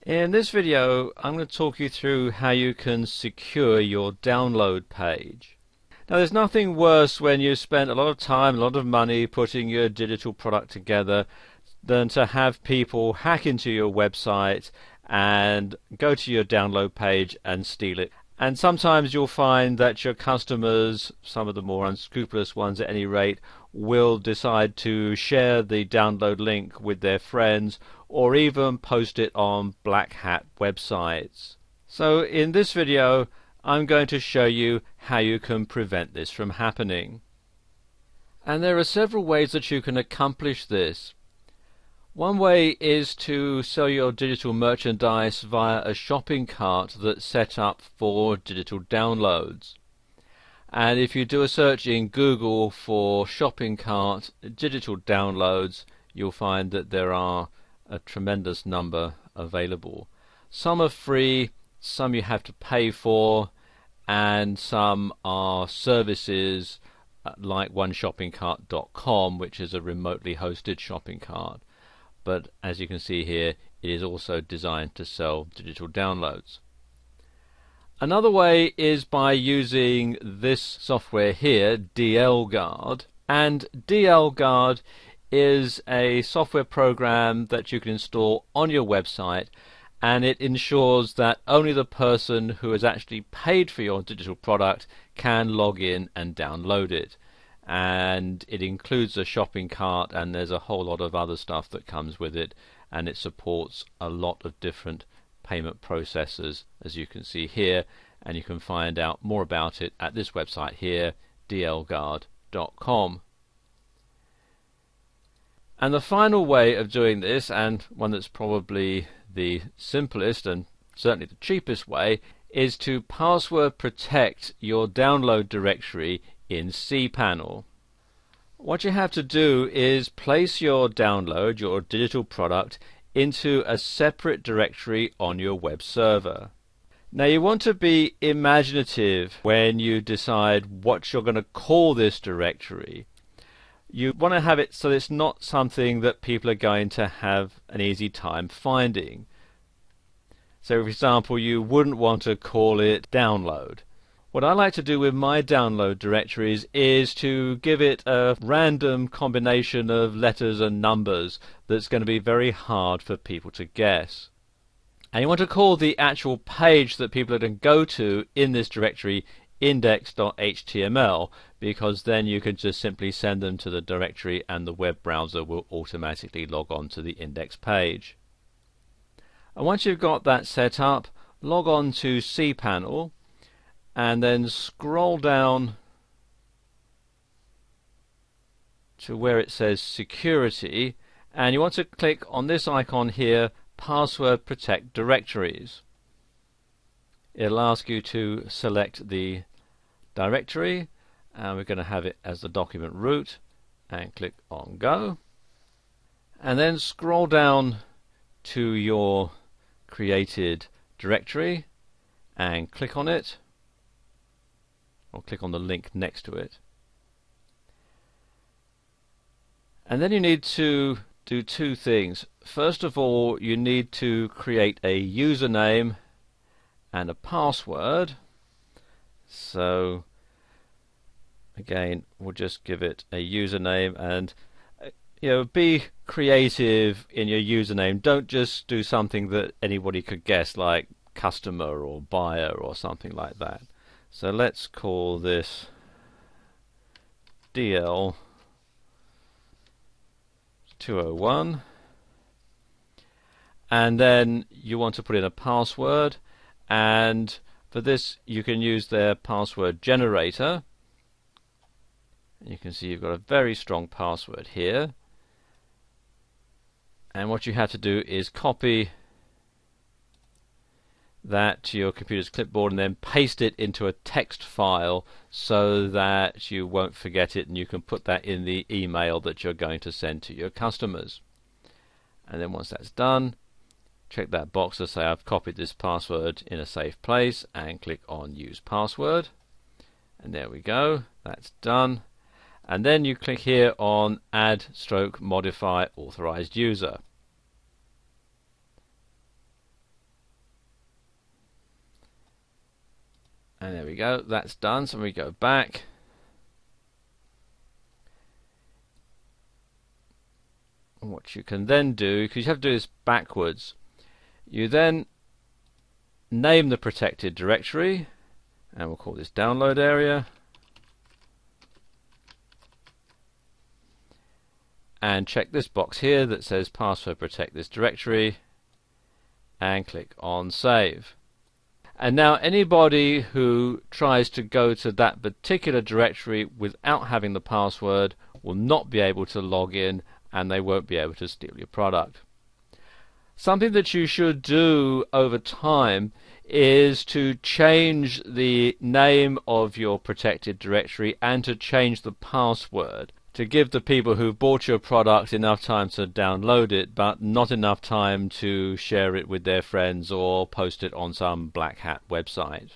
In this video, I'm going to talk you through how you can secure your download page. Now, there's nothing worse when you spend a lot of time, a lot of money putting your digital product together than to have people hack into your website and go to your download page and steal it. And sometimes you'll find that your customers, some of the more unscrupulous ones at any rate, will decide to share the download link with their friends or even post it on black hat websites. So in this video I'm going to show you how you can prevent this from happening. And there are several ways that you can accomplish this. One way is to sell your digital merchandise via a shopping cart that's set up for digital downloads. And if you do a search in Google for shopping cart digital downloads, you'll find that there are a tremendous number available. Some are free, some you have to pay for, and some are services like oneshoppingcart.com, which is a remotely hosted shopping cart. But as you can see here, it is also designed to sell digital downloads. Another way is by using this software here, DLGuard. And DLGuard is a software program that you can install on your website, and it ensures that only the person who has actually paid for your digital product can log in and download it. And it includes a shopping cart, and there's a whole lot of other stuff that comes with it, and it supports a lot of different payment processors, as you can see here, and you can find out more about it at this website here, dlguard.com. And the final way of doing this, and one that's probably the simplest and certainly the cheapest way, is to password protect your download directory in cPanel. What you have to do is place your download, your digital product, into a separate directory on your web server. Now you want to be imaginative when you decide what you're going to call this directory. You want to have it so it's not something that people are going to have an easy time finding. So for example, you wouldn't want to call it download. What I like to do with my download directories is to give it a random combination of letters and numbers that's going to be very hard for people to guess. And you want to call the actual page that people are going to go to in this directory index.html, because then you can just simply send them to the directory and the web browser will automatically log on to the index page. And once you've got that set up, log on to cPanel and then scroll down to where it says security, and you want to click on this icon here, password protect directories. It'll ask you to select the directory, and we're going to have it as the document root, and click on go, and then scroll down to your created directory and click on it, or click on the link next to it. And then you need to do two things. First of all, you need to create a username and a password. So again, we'll just give it a username, and be creative in your username. Don't just do something that anybody could guess, like customer or buyer or something like that. So let's call this DL201, and then you want to put in a password, and for this you can use their password generator. You can see you've got a very strong password here, and what you have to do is copy that to your computer's clipboard and then paste it into a text file so that you won't forget it, and you can put that in the email that you're going to send to your customers. And then once that's done, check that box to say I've copied this password in a safe place, and click on use password, and there we go, that's done. And then you click here on add/modify authorized user. And there we go, that's done. So we go back. What you can then do, because you have to do this backwards, you then name the protected directory, and we'll call this download area, and check this box here that says password protect this directory, and click on save. And now anybody who tries to go to that particular directory without having the password will not be able to log in, and they won't be able to steal your product. Something that you should do over time is to change the name of your protected directory and to change the password to give the people who bought your product enough time to download it, but not enough time to share it with their friends or post it on some black hat website.